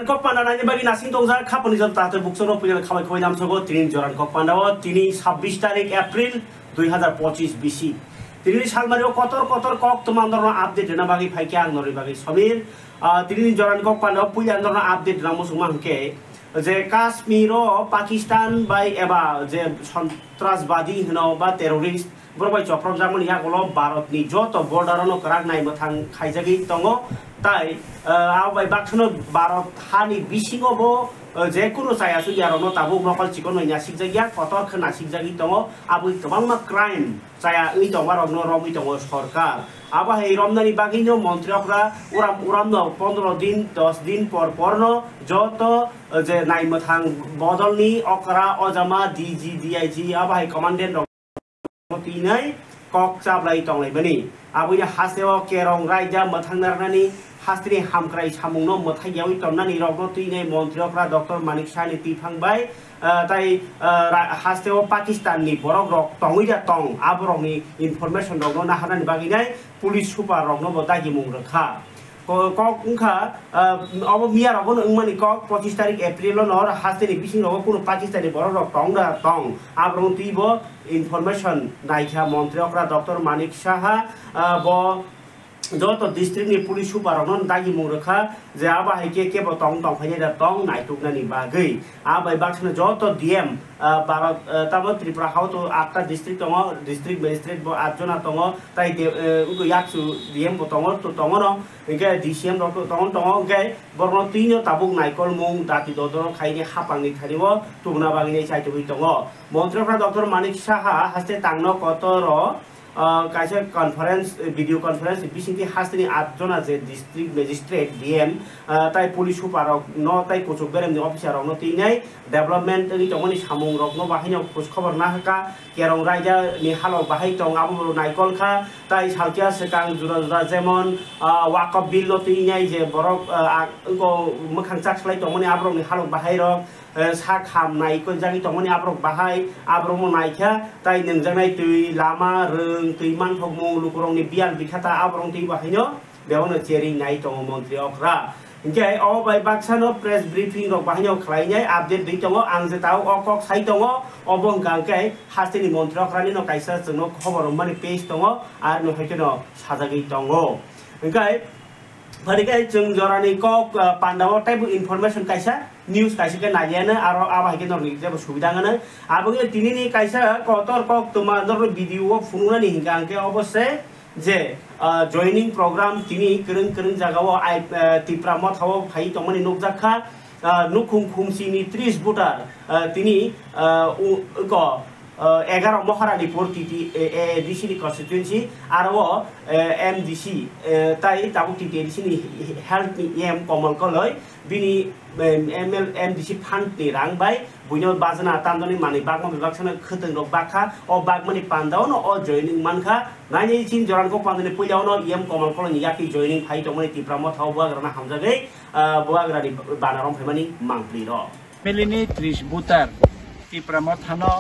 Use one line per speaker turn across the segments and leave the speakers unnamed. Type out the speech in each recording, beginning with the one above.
Joran Kok Panda nanya bagi nasing tongsa kapan izin tahta buksono punya kawai kawai nam sogo tini Joran Kok Panda wo tini 26 tarik April 2025 BC tini salmario kotor kok teman-teman update dina bagi paikiang nori bagi Samir tini Joran Kok Panda punya teman update dina musuh mangke je Kashmiro Pakistan by eba je সন্ত্রাসবাদী hino ba terrorist borbai choprom jamoni yakolo Bharat ni joto border no karak nai mathang khaijagi tongo tai abai baksono Bharat hani bisingo bo je kuno saya suya rono tabu mokol chikono nya sikjagi kotor khna sikjagi tongo abui tobangma crime saya ui tongwa romno romi tongo sarkar aba hei romnani bagino মন্ত্রীরা uram no 15 din 10 din por no joto je nai mathang bodolni okra ojama dg dig aba hei commandant tinai kok chablai tonglai bani abuya haseo kerong raija mathang narnani hastri hamkrai samungno mathai yawi tonnani rogno tinai মন্ত্রীরা doctor মানিক Sunny tifangbai tai haseo Pakistan ni borok rok tongida tong aborokni information rogno nahanani baginai police super rogno bodagi mung rakha kok ungkha abo miya rogno ungmani kok 25 tarik April nor hasteni bising rogno kuno Pakistani borok rok tongra tong aborong tibo information naikha মন্ত্রীরা doctor Manik Saha bo joto district ni police super rogno dagi mung rakha je aba haike ke bo tong phaine da tong naituknani bagai abai baksna joto dm Bharat tamo Tripura hau to 8 district tongo district magistrate bo 8 jona tongo tai ugo yaksu dm bo tongo to tongo no inge dcm ro tongo ge borno tino tabuk naikol mung dati dodoro khaini hapangni tharibo tugna bagini chai tubi tongo মন্ত্রীরা doctor Manik Saha হাসতে tangno kotoro kaisa conference video conference bisinti hastini 8 jona je district magistrate dm tai police super no tai kochok berem ni officer no tinai development ni tongoni samung rok no bahino khos khobor na haka kerong raija ni halo bahai tong abu naikol kha tai salkia sekang jura jemon wakaf bill no tinai je borok ko mokhang chakslai tongoni abrok ni halo bahai rok सा खामनाय को जागी तमनि आब्रक बाहाय आब्रमो नायखा ताय नोंजोंनाय तै लामा रों तैमान थगमु लुकुरंनि बियाल बिखाता आब्रं तै बाहायनो बेवनो चेरिं नाय तंग मन्त्रि अखरा इनके अ बाय बाक्सानो प्रेस ब्रीफिंग रक बाहायनो खलायनाय अपडेट दै तंग आं जे ताव अकक साइ तंग अबं गांके हास्तेनि मन्त्रि अखरानि न कायसा जोंनो खबर माने पेज तंग आर न हैतनो साजागै तंग इनके फरिकै जों जरानि कक पान्डाव टाइप इनफरमेशन कायसा news kaisa ke nagiana aro aba ke nor jebo subida ngana abonge tinini kaisa kotor kok tuma dor video fununa ni hingang ke obose je joining program tini kereng jagao tipra mot hawo phai tomani nokjakha nukhum khumsi ni 30 voter tini ko 11 মহারানী পরটিটি ADC ni constituency aro MDC tai tabu ti edc ni health ni em komal koloi bini MDC fund ni rang bai buino bazana tandoni mani bagma bibaksana khoteng rok bakha o bagmani pandao no o joining mankha nani chin joran ko pandani puilao no em komal koloni yaki joining phai tomani tipramo thau bagrana hamjagai boagrani banarom phemani mangpli ro
melini 30 butar tipramo thano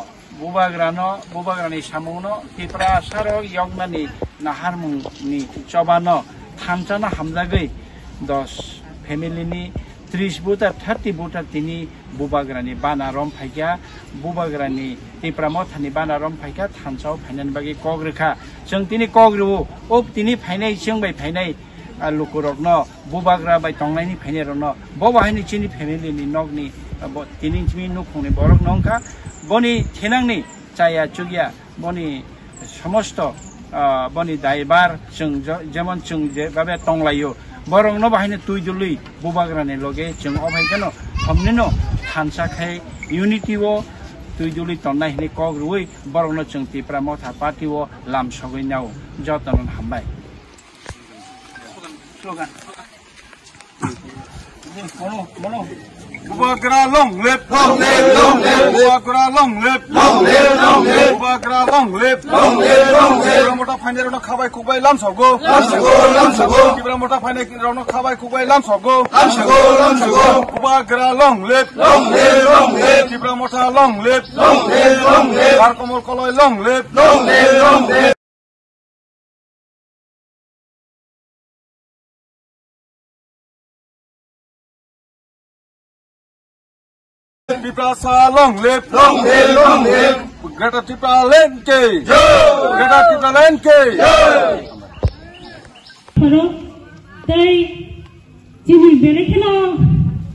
bubagrani samungno tipra saro yogmani naharmungni chobano thamchana hamjagai 10 family ni 30 butar 30 butar tini bubagrani banarom phaikya bubagrani tipramo thani banarom phaikya thamchao phainan bagi kogrekha jeng tini kogru ob tini phainai jengbai phainai lukurokno bubagra bai tongnai phainai rokno bobahaini chini family ni nokni tini chimi nukhungni borok nongkha boni thenangni chaya chugya boni samosto boni daibar chung jemon chung je babe tonglayo borong no bahine tuidului bubagrani loge chung obhaikano hamnino thansa khai unity wo tuidului tonnai hini kogrui borong no chung tipra motha party wo lam sogoi nau jotanon hambai slogan mono
Bubagra long live, Bubagra long live, Bubagra long live, Kibra mota fainer no khabai kubai lam sogo, Kibra mota fainer no khabai kubai lam sogo, Bubagra long live, Kibra mota long live, Har komol koloi long live. Triprasa long live Greater Tripura Lenke Greater Tripura Lenke
tay jini berekeno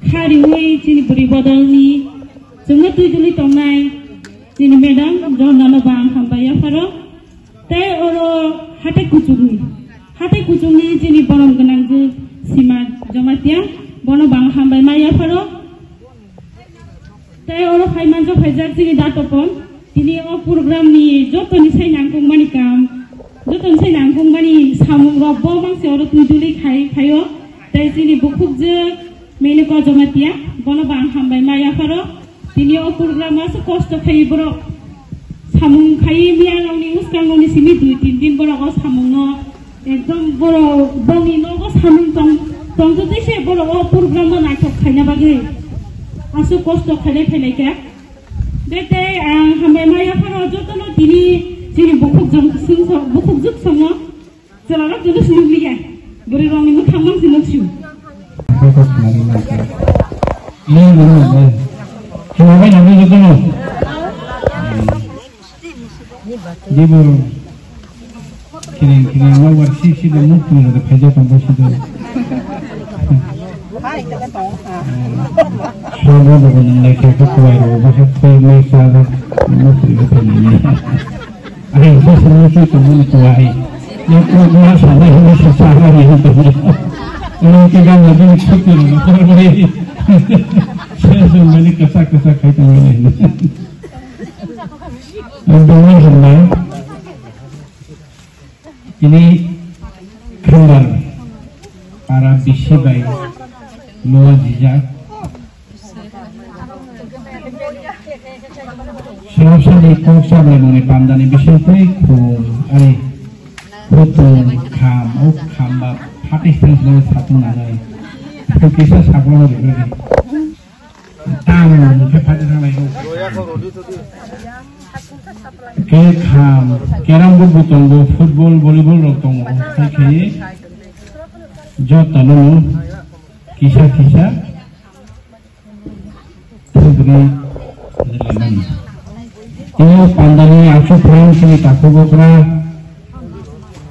khariwei jini buri bodolni जोङो तुजुलि तंनाय jini madam jonnano bang hambaya pharo tay oro hatai kuchungni jini borom gonangju sima jamatia bono bang hambai maya pharo tay oro phaimanjo phaijak jini datopon tini o program ni jotoni sainangkung mani kam jotoni sainangkung mani samung robbo mangse oro tujuli khayo tay jini bukukje meneko jamatia bono bang hambai maya pharo tini o program aso kosto khai boro samung khai mianongni uskangoni simi 2-3 din boro o samung no ekdom boro boni no o samung tong jodi se boro o program no naithok khaina bagi aso kosto khale ka dete hambai maya pharo jotono tini jini bukuk juk songo celana julu sumliga bori rongni muthamang sinoksu
Kenapa namanya gitu loh? Dia baru kira-kira mau warsi sih dan mungkin ada kerja tambah sih dan. Semua bagian yang lain itu kuai roh, bahkan kuai mereka mungkin itu ini. Ada itu semua sih teman kuai. Yang kuai sana ini sesaran ini tuh. Orang kita nggak bisa pikir, orang ini. Saya sebenarnya kesak kaitan ini. Untuk hendak ini gambar para bisi bayi luar jejak. Selesai dikonsep mengenai pandang bisi itu hari foto khamba Pakistan sebagai satu nanai. Itu kisah sahabat juga. Tamu ke pada sama itu. Ke kham, keram butong football, volleyball rotong. Kayak jo tanu kisah. Sebagai lemon. Ini pandangnya aku friend sini takut gokra.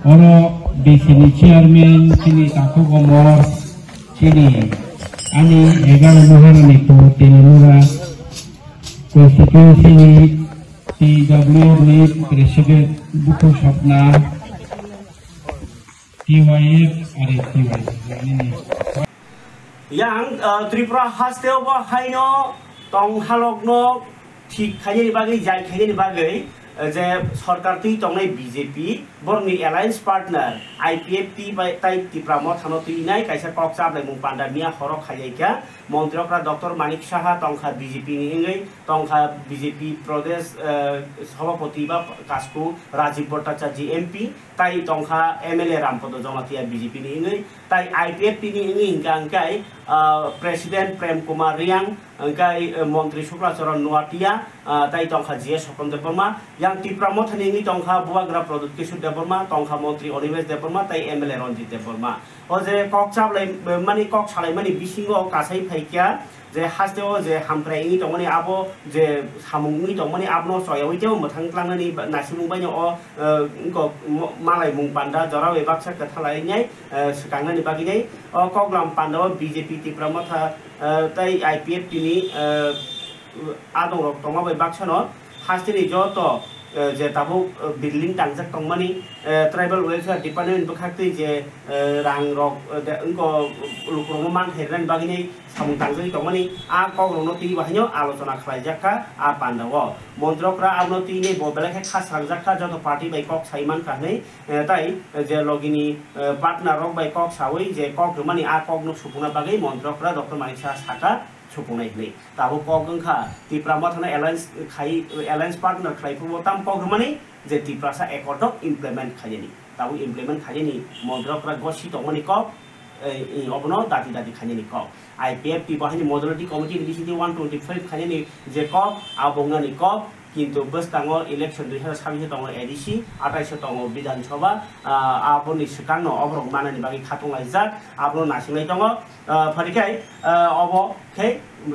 Orang di sini chairman sini takut gomor sini. Ani 11 Maharani itu Telenura konstitusi ni TW ni Presiden Buku Sapna TYF ada TYF ini
yang Tripura hasteo ba haino tong halokno ঠিক খাইনি বাগै যাই খাইনি বাগै যে সরকারটি তংনাই BJP বরনি alliance partner IPFT বাই তাই ত্রিপুরা মথানো তুইনাই কাইসা কক্সাবলাই মুং পান্ডামিয়া হরক খাইয়াইকা মন্ত্রীরা ডক্টর মানিক সাহা তংখা বিজেপি নিহিঙ্গै তংখা বিজেপি প্রদেশ সভাপতি বা কাসকু রাজীব ভট্টাচার্য এমপি তাই তংখা এমএলএ রামপদ জমাতিয়া বিজেপি নিহিঙ্গै তাই আইপিএফটি নিহিঙ্গै হিংকাংকাই president Prem Kumar Reang angkai Menteri Sukrasaran Nuatia tai tongkha GS Sopon Deborma yang Tripura Mothani ini tongkha Buagra Produk Kisud Deborma tongkha Menteri Onimes Deborma tai MLA Ronjit Deborma oje kokchap lai mani kok salai mani bisingo kasai phaikya je hasteo je hamprai ini tongmani abo je samung ini tongmani abno soyawi teo mothang klangnani nasimung baino o ko malai mung panda jorawe baksa kathalai nyai sekangnani baginai o koklam pandawa BJP Tripura Motha tai IPF tini adong rok tongma bai baksano hastini joto je tabuk building tangjak tongmani tribal welfare department bakhakti je rang rok engko lukrong man heran bagini samung tangjak tongmani a kogrong ti bahanyo alochona khlaijaka a pandawo montrokra abnoti ni bobelakhe khasrangjakka joto party bai kok saiman kanai tai je logini partner rok bai kok sawi je kok mani a kok no supuna bagai montrokra dr manisha saka supungnaik ni tahu kok gengkha Tripura Mothana alliance partner khai purbo tam kok mani je Tripura sa ekodok implement khajeni tahu implement khajeni montrokra gosi tongmani kok obno dati khajeni kok IPF ti bahani modality committee DCT 125 khajeni je kok abongani kok কিন্তু বস্তাङो election 2026 दङ ADC 28 दङ विधानसभा आबोनि सिगांनो अब्रं मानानि बागै खाथंलायजाक आब्रो नासिंनाय दङ फरिखाय अब खै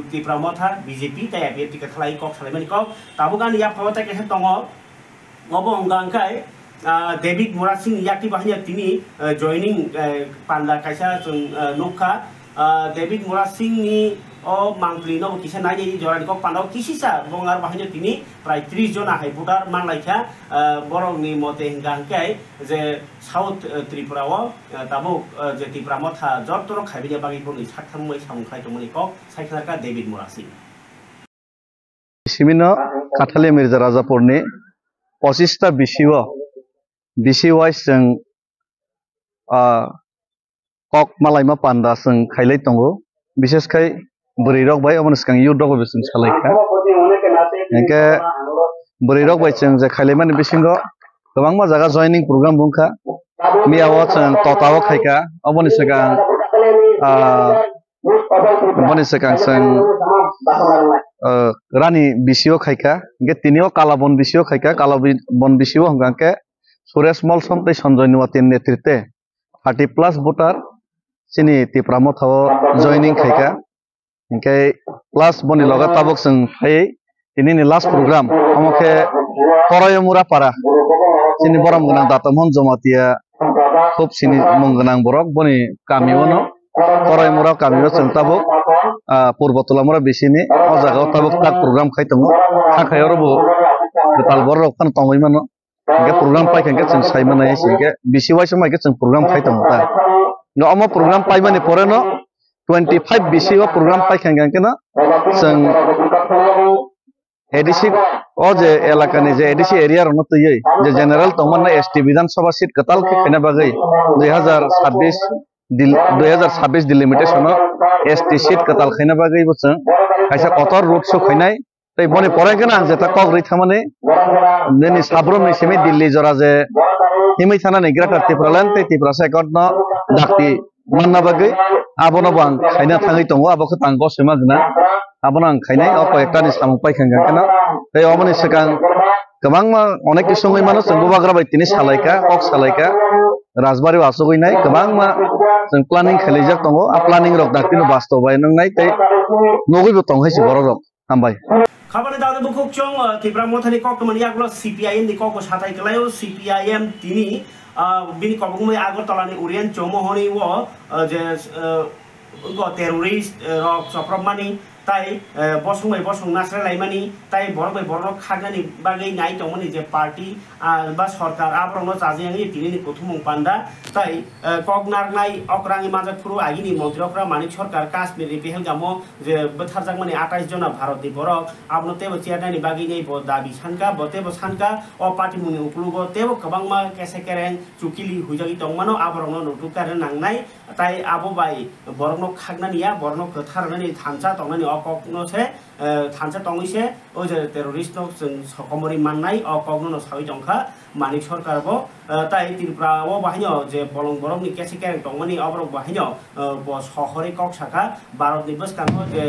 त्रिपुरा मथा BJP ताय बे टिकेट खालाय कक सालायमानि कक ताबुगानि या फवता केसे दङ अब अंगांखाय डेभिड मुरासिं याकि बाहाय तिनी जॉइनिंग पान्दा कायसा जों नखा डेभिड मुरासिं नि ओ मांगली नो किसे नाय जरानि कक पान्दाव किसिसा बंगार बाहाय तिनी प्राय 30 जना हाय भोटार मानलायखा बरंनि मते हिंगांखाय जे साउथ त्रिपुराव ताबो जे त्रिपुरा मथा जतरो खायबिया बागै बनि साथामै सामखाय दमनि कक सायखनाका डेभिड मुरासिं
सिमिनो काठाले मिर्जा राजापुरनि 25टा बीसी वाइस जों कक मालायमा पान्दा जों खायलाय दंगो विशेषखाय बोरैरक बाय अमन सिगां युथ रक जों सालायखा एके बोरैरक बाय जों जे खायलायमानि बिसिंगो गोबां मा जागा जॉइनिंग प्रोग्राम बुंखा मियाव जों तताव खायखा अमन सिगां जों रानी बीसीओ खायखा एके तिनिओ कालाबन बीसीओ खायखा कालाबन बीसीओ हंगाके सुरेश मल समते संजय नुवातीन नेतृत्वे 30+ भोटार सिनी त्रिपुरा मथाव जॉइनिंग खायखा इनके प्लस बनि लगा ताबक जों फायै दिनैनि लास्ट प्रोग्राम अमके करयमुरा पारा सिनी बरम गोनां दातमहन जमातिया खूब सिनी मुं गोनां बरक बनि गामियावनो करयमुरा गामियाव जों ताबक पूर्वतलामुरा बिसिनि अ जागाव ताबक ताक प्रोग्राम खायतमो थाखायरबो गताल बरक फान तंगैमानो इनके प्रोग्राम पाइखांके जों सायमानाय सिनके बीसी वाइस माइके जों प्रोग्राम खायतमो ता न अम प्रोग्राम पाइमानि परेनो 25 बीसी व प्रोग्राम पाइखांके न जों एडीसी ओ जे एलाकानि जे एडीसी एरिया रनो तयै जे जनरल तमन एसटी विधानसभा सीट कताल के खैना बागै 2026 डिलिमिटेशन एसटी सीट कताल खैना बागै बचों खायसा कतर रूट शो खैनाय तै बने परायगोन आं जेता कगरै थामाने नेनि साब्रम निसेमे दिल्ली जरा जे हिमै थानानै ग्रेटार त्रिपुरालेण्ड तै त्रिपुरा सेकट न दाक्ति मानना बागै आबोनो बां खायना थाङै दङ आबोखौ तांगो सेमागना आबोनो आं खायनाय अ कयेक्टानि सामु पाइखांगाखना तै अमनि सिगां गोबां अनेक किसुङै मानो जों बुबाग्रा बायतिनि सालायका कक सालायका राजबारियाव आसुगैनाय गोबां मा जों प्लानिंग खालायजाक दङ आ प्लानिंग रक दाक्तिनो बास्तबाय नंनाय तै नगैबो तंहैसो बर रक हामबाय
खाबानि दादो बुकुक चों त्रिपुरा मथानि कक मनि आगलो सीपीआईएम नि कक साथाय कलायो सीपीआईएम तिनी बिनि कबुमै आगरतलानि ओरियन चौमोहनि वो जे टेररिस्ट रक सप्रमानि ताई बसुङै बसुङ नास्राय लाइमानि ताई बरबै बरक खागनानि बागै नाय दंमोन जे पार्टी बा सरकार आब्रनो जाजियाङै तिनिनि प्रथम पान्दा ताई कगनारनाय अक्राङि माजाकफुरु आगिनि मन्त्रीफ्रा मानिक सरकार काश्मीरनि पेहेलगामो जे बोथारजाकमानि 28 जना भारतनि बरक आब्रनो तेबो चेरनानि बागै नै ब दाबि सानका बतेबो सानका अ पार्टी मुनि उपलुगो तेबो गोबांमा केसे केरें चुकिलि हुइजागि दंमानो आब्रनो नटुकारे नांनाय ताई आबो बाय बरनो खागनानिया बरनो खोथारनानि थानसा दंनानि अकनो से थानसा तंगैसे ओ जे टेररिस्ट नो जों सकमरि माननाय अकनो सावि दंखा मानिक सरकारबो ताई त्रिपुराव बाहायनो जे बलं बरमनि केसे केरें दंमानि अब्र बाहायनो ब सहरे कक साखा भारतनि बसकानो जे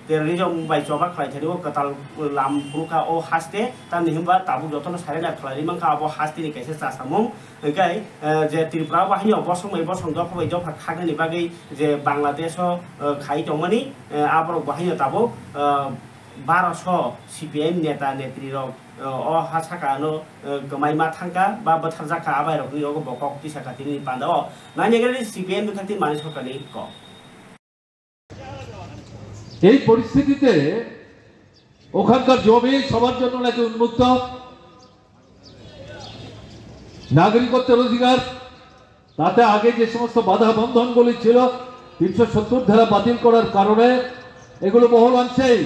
टेररिज्म बाय जबा खालायथारिबो कताल लाम पुरुका ओ हास्ते तानि हिमबा ताबु जतन सारेना खलारि मांका अब हास्तेनि कैसे चासामुं गाय जे त्रिपुरा बाहिनी बसंमै बसं दफाय दफा खागनि बागै जे बांलादेश खाइ दंमनि आब्र बाहिनी ताबु 1200 सीपीएम नेता नेत्री रक अ हासाकानो गमाइमा थांका बा बथारजाका आबायरकनि अग बकक तिसाकातिनि पान्दाव नायनेगरि सीपीएम खाति मानि सरकारनि क
এই পরিস্থিতিতে ওখানকার জমি সবার জন্য নাকি উন্মুক্ত নাগরিকত্বের অধিকার তাতে আগে যে সমস্ত বাধা বন্ধনগুলি ছিল 370 ধারা বাতিল করার কারণে এগুলো বহুল অংশেই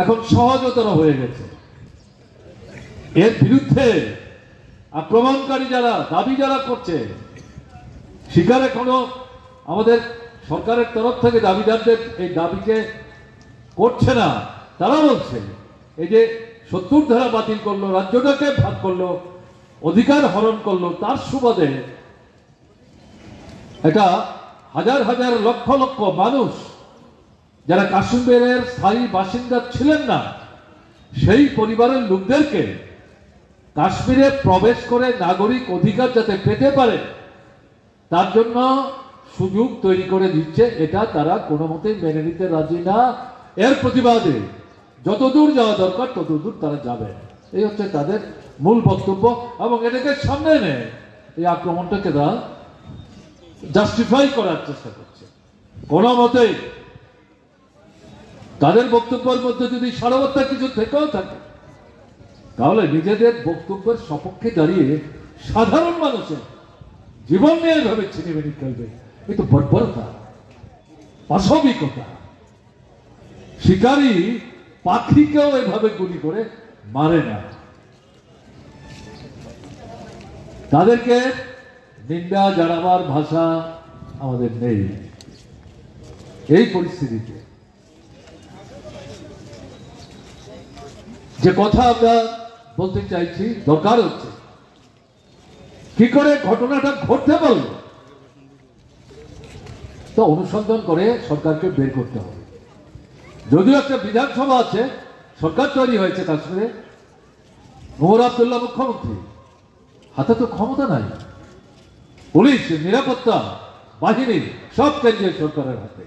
এখন সহজতর হয়ে গেছে এর বিরুদ্ধে আক্রমণকারী যারা দাবি যারা করছে স্বীকার এখনো আমাদের সরকারের তরফ থেকে দাবিদারদের এই দাবিকে করছে না তারা বলছে এই যে 70 ধারা বাতিল করলো রাজ্যটাকে ভাগ করলো অধিকার হরণ করলো তার সুবাদে এটা হাজার হাজার লক্ষ লক্ষ মানুষ যারা কাশ্মীরের স্থায়ী বাসিন্দা ছিলেন না সেই পরিবারের লোকদেরকে কাশ্মীরে প্রবেশ করে নাগরিক অধিকার যাতে পেতে পারে তার জন্য সুযোগ তৈরি করে দিচ্ছে। এটা তারা কোনো মতেই মেনে নিতে রাজি না। এর প্রতিবাদে যতদূর যাওয়া দরকার ততদূর তারা যাবে, এই হচ্ছে তাদের মূল বক্তব্য। এবং এটাকে সামনে এনে এই আক্রমণটাকে তারা জাস্টিফাই করার চেষ্টা করছে। কোনো মতেই তাদের বক্তব্যের মধ্যে যদি সারবত্তা কিছু থেকেও থাকে তাহলে নিজেদের বক্তব্যের সপক্ষে দাঁড়িয়ে সাধারণ মানুষের জীবন নিয়ে এভাবে ছিনিমিনি খেলবে, কিন্তু বর্বরতা, অস্বাভাবিকতা। শিকারী পাখিকেও এভাবে গুলি করে মারে না। তাদেরকে নিন্দা জানাবার ভাষা আমাদের নেই। এই পরিস্থিতিতে যে কথা আমরা বলতে চাইছি, দরকার হচ্ছে কি করে ঘটনাটা ঘটতে পারল তা অনুসন্ধান করে সরকারকে বের করতে হবে। যদিও একটা বিধানসভা আছে, সরকার তৈরি হয়েছে কাশ্মীরে, ওমর আব্দুল্লাহ মুখ্যমন্ত্রী, হাতে তো ক্ষমতা নাই। পুলিশ, নিরাপত্তা বাহিনী সব কেন্দ্রীয় সরকারের হাতে।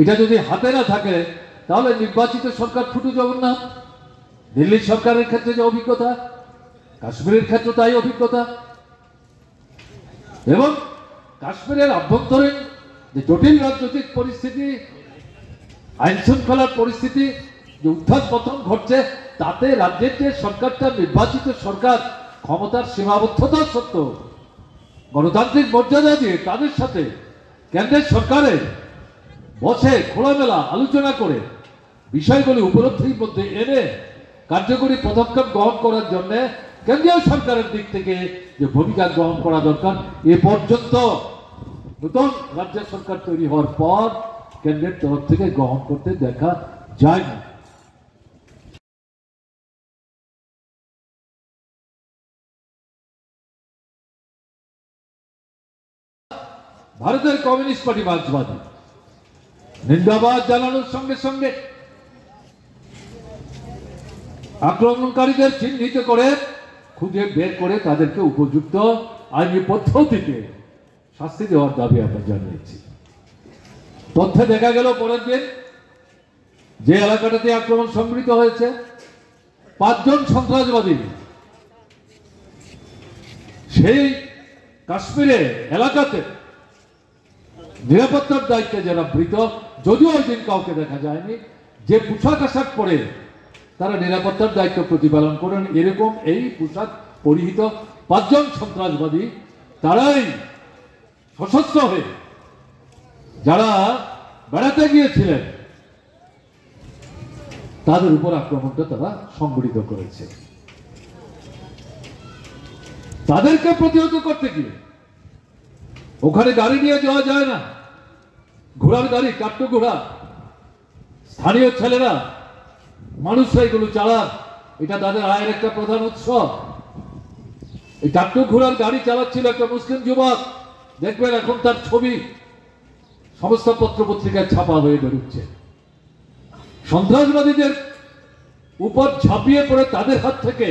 এটা যদি হাতে না থাকে তাহলে নির্বাচিত সরকার ফুটু জগন্নাথ। দিল্লি সরকারের ক্ষেত্রে যে অভিজ্ঞতা, কাশ্মীরের ক্ষেত্রে তাই অভিজ্ঞতা। এবং কাশ্মীরের আভ্যন্তরীণ যে জটিল রাজনৈতিক পরিস্থিতি, আইন শৃঙ্খলার পরিস্থিতি, যে উত্থান পতন ঘটছে, তাতে রাজ্যের যে সরকারটা নির্বাচিত সরকার ক্ষমতার সীমাবদ্ধতা সত্ত্বেও গণতান্ত্রিক মর্যাদা দিয়ে তাদের সাথে কেন্দ্রের সরকারের বসে খোলামেলা আলোচনা করে বিষয়গুলি উপলব্ধির মধ্যে এনে কার্যকরী পদক্ষেপ গ্রহণ করার জন্য কেন্দ্রীয় সরকারের দিক থেকে যে ভূমিকা গ্রহণ করা দরকার, এ পর্যন্ত নতুন রাজ্য সরকার তৈরি হওয়ার পর কেন্দ্রের তরফ থেকে গ্রহণ করতে দেখা যায়নি। ভারতের কমিউনিস্ট পার্টি মার্ক্সবাদী নিন্দাবাদ জানানোর সঙ্গে সঙ্গে আক্রমণকারীদের চিহ্নিত করে খুঁজে বের করে তাদেরকে উপযুক্ত আইনি পদ্ধতিতে শাস্তি দেওয়ার দাবি আমরা জানিয়েছি। তথ্যে দেখা গেল পরের দিন যে এলাকাটাতে আক্রমণ সংঘটিত হয়েছে, 5 জন সন্ত্রাসবাদী সেই কাশ্মীরে এলাকাতে নিরাপত্তার দায়িত্বে যারা বৃত, যদিও ওই দিন কাউকে দেখা যায়নি, যে পোশাক আশাক পরে তারা নিরাপত্তার দায়িত্ব প্রতিপালন করেন, এরকম এই পোশাক পরিহিত 5 জন সন্ত্রাসবাদী, তারাই সশস্ত্র হয়ে যারা বেড়াতে গিয়েছিলেন তাদের উপর আক্রমণটা তারা সংঘটিত করেছে। তাদেরকে প্রতিহত করতে গিয়ে ওখানে গাড়ি নিয়ে যাওয়া যায় না, ঘোড়ার গাড়ি, কাট্টু ঘোড়া, স্থানীয় ছেলেরা মানুষরা এগুলো চালান, এটা তাদের আয়ের একটা প্রধান উৎস। এই কাট্টু ঘোড়ার গাড়ি চালাচ্ছিল একটা মুসলিম যুবক, দেখবেন এখন তার ছবি সমস্ত পত্র পত্রিকায় ছাপা হয়ে বেরোচ্ছে। সন্ত্রাসবাদীদের উপর ঝাঁপিয়ে পড়ে তাদের হাত থেকে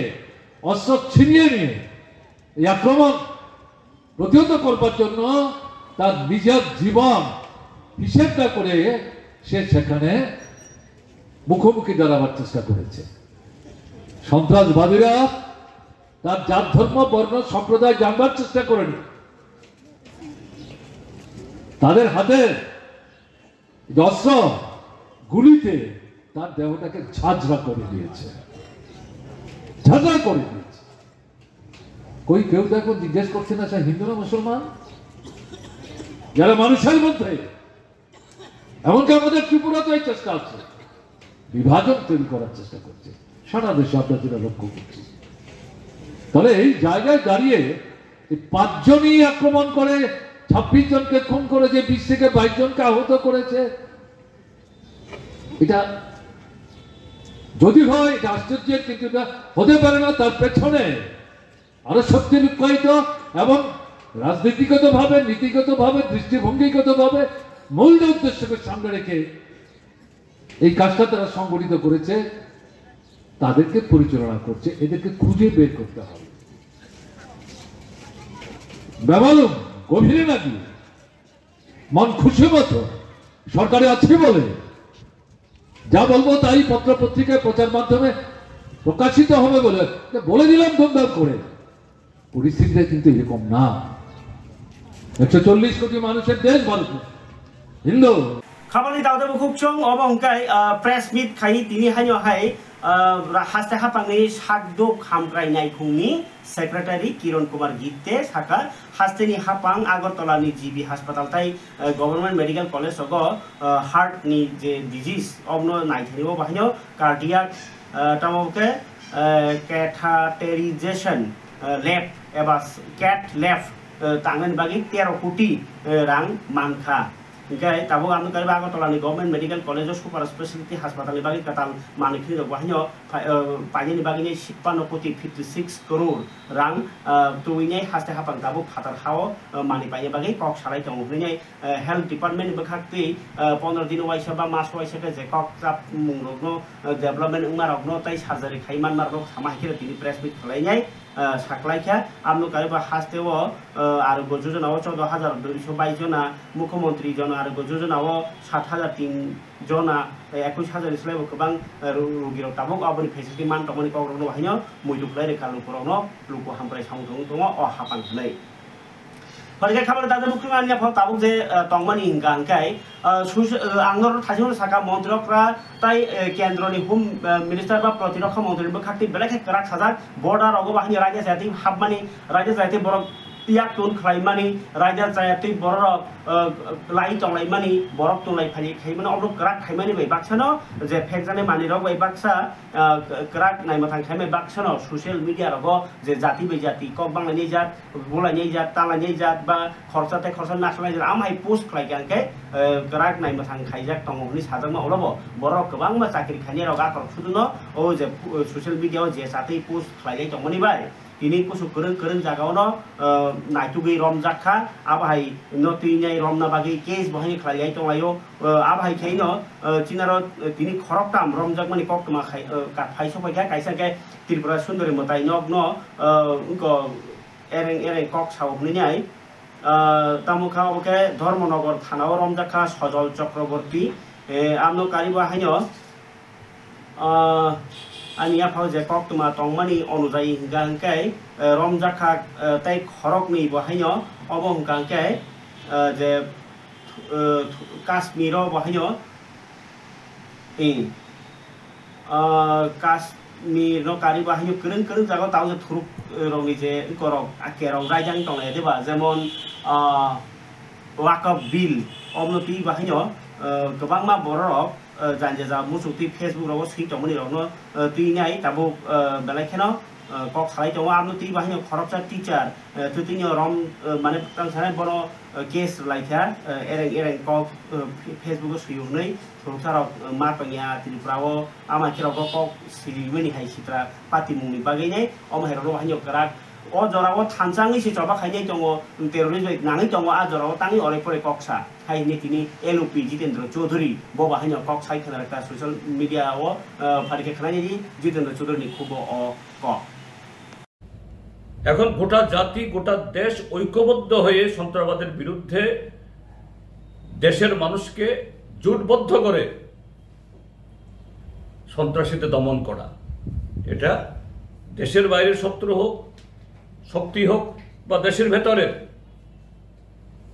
অস্ত্র ছিনিয়ে নিয়ে এই আক্রমণ প্রতিহত করবার জন্য তার নিজের জীবন হিসেব না করে সে সেখানে মুখোমুখি দাঁড়াবার চেষ্টা করেছে। সন্ত্রাসবাদীরা তার জাত, ধর্ম, বর্ণ, সম্প্রদায় জানবার চেষ্টা করেনি। তাদের হাতে অস্ত্র গুলিতে তার দেহটাকে ঝাঁঝরা করে দিয়েছে, ঝাঁঝরা করে দিয়েছে। কই কেউ দেখো জিজ্ঞেস করছে না সে হিন্দু না মুসলমান? যারা মানুষের মধ্যে, এমনকি আমাদের ত্রিপুরাতে এই চেষ্টা আছে, বিভাজন তৈরি করার চেষ্টা করছে, সারা দেশে আমরা যেটা লক্ষ্য করছি। তাহলে এই জায়গায় দাঁড়িয়ে 5 জনই আক্রমণ করে 26 জনকে খুন করে, যে 20 থেকে 22 জনকে আহত করেছে, এটা যদি হয় এটা আশ্চর্যের, কিন্তু এটা হতে পারে না। তার পেছনে আরো শক্তি লুক্কায়িত এবং রাজনীতিগত ভাবে, নীতিগত ভাবে, দৃষ্টিভঙ্গিগত ভাবে মূল উদ্দেশ্যকে সামনে রেখে এই কাজটা তারা সংগঠিত করেছে, তাদেরকে পরিচালনা করছে, এদেরকে খুঁজে বের করতে হবে। বেমালুম গভীরে নাকি মন খুশি মতো সরকারে আছে বলে যা বলবো তাই পত্র পত্রিকায় প্রচার মাধ্যমে প্রকাশিত হবে বলে দিলাম ধুমধাম করে। পরিস্থিতিটা কিন্তু এরকম না। 140 কোটি মানুষের দেশ ভারত হিন্দু
খাবানি দাউদে বুকুকচং অবংকাই প্রেস মিট খাই তিনি হাইও হাই হাস্তে হাপাংনি সাকদুক হামগ্রাইনাই खुंनि सेक्रेटारि किरण कुमार गित्ते साका हास्तेनि हापां आगरतलानि जीबी हासपाताल ताई गभर्नमेंट मेडिकल कलेज अग हार्ट नि जे डिजीज अबनो नाइथानिबो बाहायनो कार्डियाक तामोके कैथाटेरिजेशन लैब एबा कैट लैब तांगनि बागै 13 कोटी रां मानखा ओमफ्राय दाबो आमनो कारिबा आगरतलानि गभर्नमेंट मेडिकल कलेज सुपार स्पेशलिटी हासपातालनि बागै कताल मानिखनि बाहायनो पाइनि बागैनि 56 कोटी 56 करोड़ रां तुइनै हास्ते हापां दाबो फातार हाव मानि पाइनि बागै कक साराय दं होइनै हेल्थ डिपार्टमेंट बखाक्ति 15 दिन वाइसा बा मास वाइसा के जे कक जाप मुंगरगनो डेभलपमेंट उमारगनो ताई सार्जारि खाइमान मारगो सामाहिरे तिनि प्रेस मिट खलाइनै साकलाइखा आमनो कारिबा हास्तेव आरो गोजोजनाव 14222 जना मुख्यमंत्री जना आरो गोजोजनाव 7003 जना 21000 स्लाइबो गोबां रोगिराव ताबक आबनि फेसिलिटी मान तमनि कवरनो हायनो मुइदुखलाय रे कालुपुरावनो लुको हामप्राय सामुदुं दङ अ हापांखलै फरिखा खाबार दादे मुख्यमंत्री फल ताबुक जे तंगमानि हिंगा हंकाय आंगोर थाजिम साका मन्त्रीफ्रा ताई केन्द्रनि होम मिनिस्टार बा प्रतिरक्षा मन्त्री बखाक्ति बेलेखे कराक साजा बर्डार अगो बाहिनी राज्य जाति हाबमानि राज्य जाति बरक पियाक तुन खलाइमानि राज्य जाति बरक लाई तंलाइमानि बरक तुनलाइ फालि खाइमानि अब्रो कराक खाइमानि बै बाक्सानो जे फेकजाने मानि रग बै बाक्सा कराक नाइमथां खाइमे बाक्सानो सोशल मीडिया रगो जे जाति बै जाति कक बांलानि जात बुलानि जात तालानि जात बा खरसाते खरसा नासलाइ जात आमहाय पोस्ट खलाइगानके कराक नाइमथां खाइजाक तंगनि साजमा अलबो बरक गोबां मा चाकरि खानि रग आकर सुदुनो ओ जे सोशल मीडिया जे जाति पोस्ट खलाइलै तंगनि बाय तिनी कुसु करन जागावनो नाइटुगै रमजाखा आबाहाय नतिनै रमना बागै केस बहाय खलाइलै तंलायो आबाहाय खैनो चिनारो तिनी खरकटाम रमजाक मानि कक्तमा खाइ का फाइसो फैगा काइसाके त्रिपुरा सुन्दरी मताइ नगनो उनको एरें कक सावबनिनाय तामुखा ओके धर्मनगर थानाव रमजाखा सजल चक्रवर्ती आमनो कारिबा हायनो आनी आफाव जे कक्तमा तंगमानि अनुजायि हिंगांकाय रमजाखा ताई खरकनि बहायनो अबो हिंगांकाय जे काश्मीर बहायनो काश्मीर नो कारि बहायनो करन जागा ताव जे थुरुक रंनि जे करक आकेराव रायजां तंलाय देबा जेमन वाकफ बिल अबनो ति बहायनो गोबां मा बररक जानजे जा मुसुक्ति फेसबुक राव सि तमनि रावनो तिनाय ताबो बेलाखेनो कक खालाय दङ आमनो ति बाहिनो खरबसा टीचार तुतिनो रम माने तांसाने बनो केस लाइखा एरें कक फेसबुक सुयुनै सरकाराव मापनिया त्रिपुराव आमाखेराव कक सिलिमनि हाय सित्रा पार्टी मुंनि बागैनै अमहेराव बाहिनो कराक ओ जराव थानसाङै सिचबा खायनै दङ टेररिस्ट नाङै दङ आ जराव ताङै अरे परे कक्सा हायनि तिनि एलओपी जितेन्द्र चौधरी बो बाहिनो कक साइ खानारका सोशल मीडिया ओ फारिके खानायनि जितेन्द्र चौधरी खुबो अ क
এখন গোটা জাতি গোটা দেশ ঐক্যবদ্ধ হয়ে সন্ত্রাসবাদের বিরুদ্ধে দেশের মানুষকে জোটবদ্ধ করে সন্ত্রাসীদের দমন করা, এটা দেশের বাইরের শত্রু হোক শক্তি হোক বা দেশের ভেতরের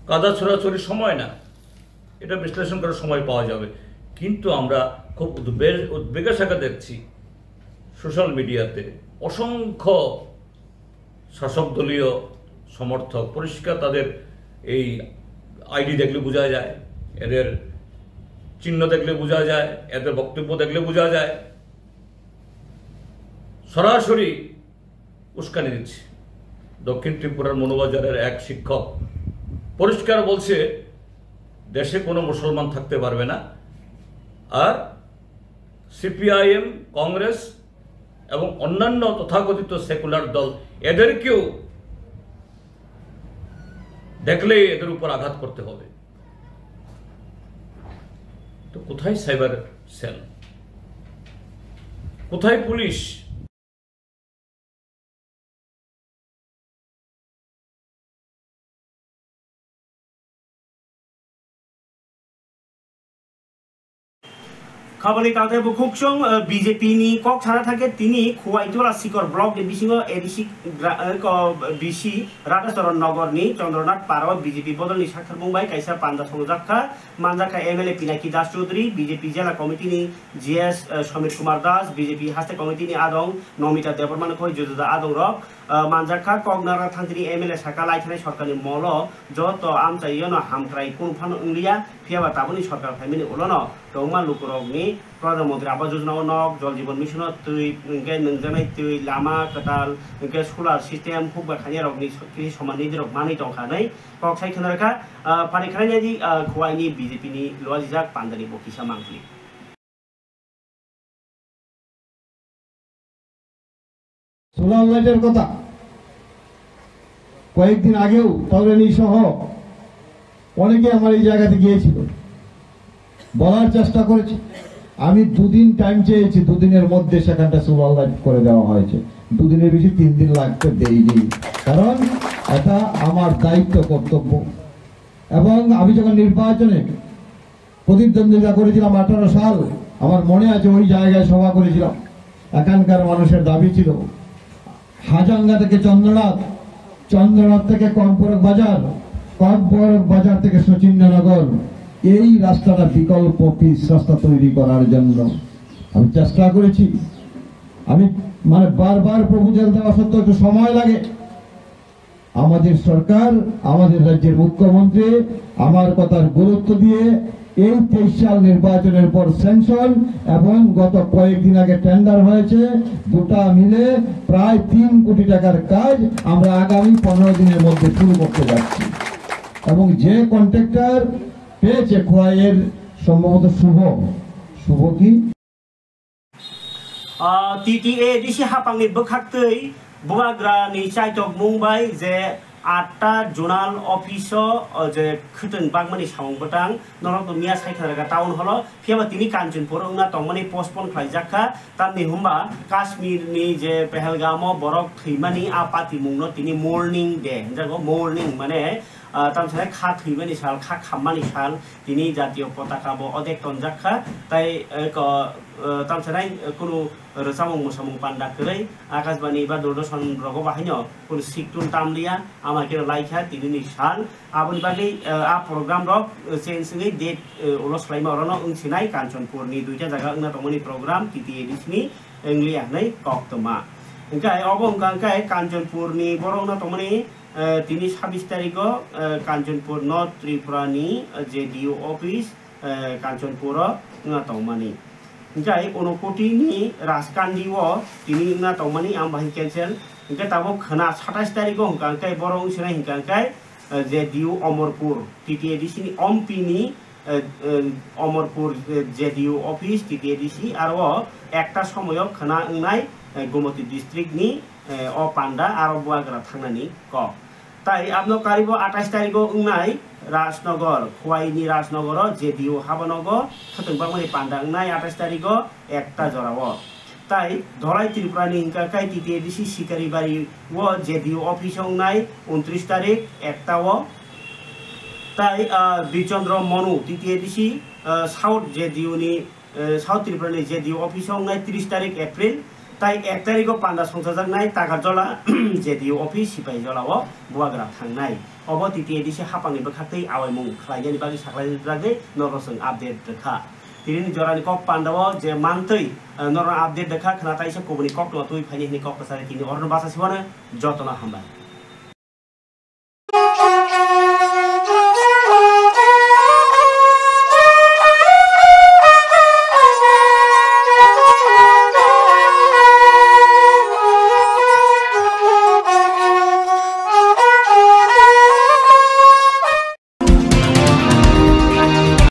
কাদা ছোড়াছড়ির সময় না, এটা বিশ্লেষণ করার সময় পাওয়া যাবে। কিন্তু আমরা খুব উদ্বেগের সাথে দেখছি সোশ্যাল মিডিয়াতে অসংখ্য শাসক দলীয় সমর্থক, পরিষ্কার তাদের এই আইডি দেখলে বোঝা যায়, এদের চিহ্ন দেখলে বোঝা যায়, এদের বক্তব্য দেখলে বোঝা যায়, সরাসরি উস্কানি দিচ্ছে। দক্ষিণ ত্রিপুরার মনোবাজারের এক শিক্ষক পরিষ্কার বলছে দেশে কোনো মুসলমান থাকতে পারবে না, আর সিপিআইএম, কংগ্রেস এবং অন্যান্য তথাকথিত সেকুলার দল এদেরকেও দেখলেই এদের উপর আঘাত করতে হবে। তো কোথায় সেল। কোথায় পুলিশ?
खबरनि कागजे बुखुकसं बीजेपी नि कक थाना थाके तिनी खुवाइतोला सिकर ब्लक नि बिसिङो एडिसि बिसि राधाचरण नगर नि चन्द्रनाथ पारो बीजेपी बदलनि साक्षर बुंबाय काइसा पान्दा संजाखा मानजाखा एमएलए पिनाकी दास चौधरी बीजेपी जिल्ला कमिटि नि GS Sameer Kumar Das BJP हास्ते committee नि आदं नमिता देवबर्मान खय जुजुदा आदं रक मानजाखा कगनारा थांतिनि एमएलए साका लाइथानाय सरकारनि मल जत आमचाइयन हामक्राइ कुनफान उंलिया फियाबा ताबुनि सरकार फाइमिनि उलन दंमा लुकुरगनि प्रधानमंत्री आवास योजना नक जल जीवन मिशन तै इंगे नंजानाय तै लामा कटाल इंगे सोलार सिस्टेम हुबा खानिया रगनि कृषि सम्माननि दिरक मानि दंखानै कक्साइ खनरका फारिखानायनि खुवाइनि बीजेपी नि लजिजाक पान्दानि बकिसा मांगलि
সোলার লাইটের কথা কয়েকদিন আগেও তরুণী সহ অনেকে আমার এই জায়গাতে গিয়েছিল, বলার চেষ্টা করেছি। আমি দুদিন টাইম চেয়েছি, দুদিনের মধ্যে সেখানটা সোলার লাইট করে দেওয়া হয়েছে। দুদিনের বেশি 3 দিন লাগতে দেয়নি, কারণ এটা আমার দায়িত্ব কর্তব্য। এবং আমি যখন নির্বাচনে প্রতিদ্বন্দ্বিতা করেছিলাম 18 সাল, আমার মনে আছে ওই জায়গায় সভা করেছিলাম। এখানকার মানুষের দাবি ছিল হাজাঙ্গা থেকে চন্দ্রনাথ, চন্দ্রনাথ থেকে কর্পোরেট বাজার, কর্পোরেট বাজার থেকে সচিন্দ্রনগর, এই রাস্তাটা বিকল্প পিচ রাস্তা তৈরি করার জন্য আমি চেষ্টা করেছি। আমি বারবার প্রপোজাল দেওয়া সত্ত্বেও একটু সময় লাগে। আমাদের সরকার, আমাদের রাজ্যের মুখ্যমন্ত্রী আমার কথার গুরুত্ব দিয়ে এই 23 সাল নির্বাচনের পর স্যাংশন এবং গত কয়েকদিন আগে টেন্ডার হয়েছে, দুটা মিলে প্রায় 3 কোটি টাকার কাজ আমরা আগামী 15 দিনের মধ্যে শুরু করতে যাচ্ছি। এবং যে কন্ট্রাক্টর পেয়েছে খোয়াইয়ের সম্ভবত শুভ কি
টিটিএ ডিসি হাপাংनि बोखाक्तै बुवाग्रानि चाइटक मुंबाय जे 8टा जनाल अफिस जे खतन बागमानि सावंबटां नरक मिया साइखारगा टाउन हल फियाबा तिनि कांचनपुर उना तंगमानि पोस्टपोन खालायजाखा तामनि हुमबा काश्मीरनि जे पहलगाम बरक थैमानि आपाति मुंनो तिनि मर्निं डे जागो मर्निं माने तामसाय खा थैमानि साल खा खामानि साल तिनि जातीय पताकाबो अदेक तनजाखा ताइ तामसाय कुनु रसामं मोसामं पान्दा करै आकाशबाणी बा दूरदर्शन रगो बाहायनो कुनु सिकटुन तामलिया आमा के लाइखा तिनि साल आबनि बागै आ प्रोग्राम रक सेन्सनि डेट उलस लाइमा रनो उंसिनाय कांचनपुरनि दुइटा जागा उना तमनि प्रोग्राम टिटिए डिसनि इंग्लिया नै कक्तमा ओंखाय अबंगांखाय कांचनपुरनि बरौना तमनि तिनि 26 तारिख कांचनपुर नर्थ त्रिपुरानि जेडीओ अफिस कांचनपुर उना तमनि ओंखाय उनकोटिनि राजकान्दिव तिनि उना तमनि आम बाहि कैंसेल ओंखाय ताबो खना 27 तारिख ओंखाय बरौ सिनाय ओंखाय जेडीओ अमरपुर टिटिएडिसि अमपिनि अमरपुर जेडीओ अफिस टिटिएडिसि आरो एकटा समयो खना ओंनाय गोमती डिस्ट्रिक्टनि अ पान्डा आरो बुवाग्रा थांनानि क ताइ आपनो कारिबो 28 तारिख ओंनाय राजनगर खुवाइनि राजनगर जेडीओ हाबानगर खतंबांनि पान्डा ओंनाय 28 तारिख एकटा जराव ताइ धराइ त्रिपुरानि हिंकाकाय टिटिएडिसि सिकारिबारि व जेडीओ अफिस ओंनाय 29 तारिख एकटाव ताइ बिचन्द्र मनु टिटिएडिसि साउथ जेडीओनि साउथ त्रिपुरानि जेडीओ अफिस ओंनाय 30 तारिख एप्रिल ताइ 1 तारिख पान्डा संसारजानाय तागाजला जेडीओ अफिस सिपाहिजलाव बुवाग्रा थांनाय अब टिटिएडिसि हापांनि बोखाक्तै आवायमुं खालायनायनि बागै साख्लायनि बागै नरसं आपडेट देखा तिरिनि जरानि कक पान्डाव जे मानतै नर आपडेट देखा खनाताइसा कोबनि कक लतुइ फाइनि कक सारे तिनि अरन बासा सिवानो जतना हामबाय।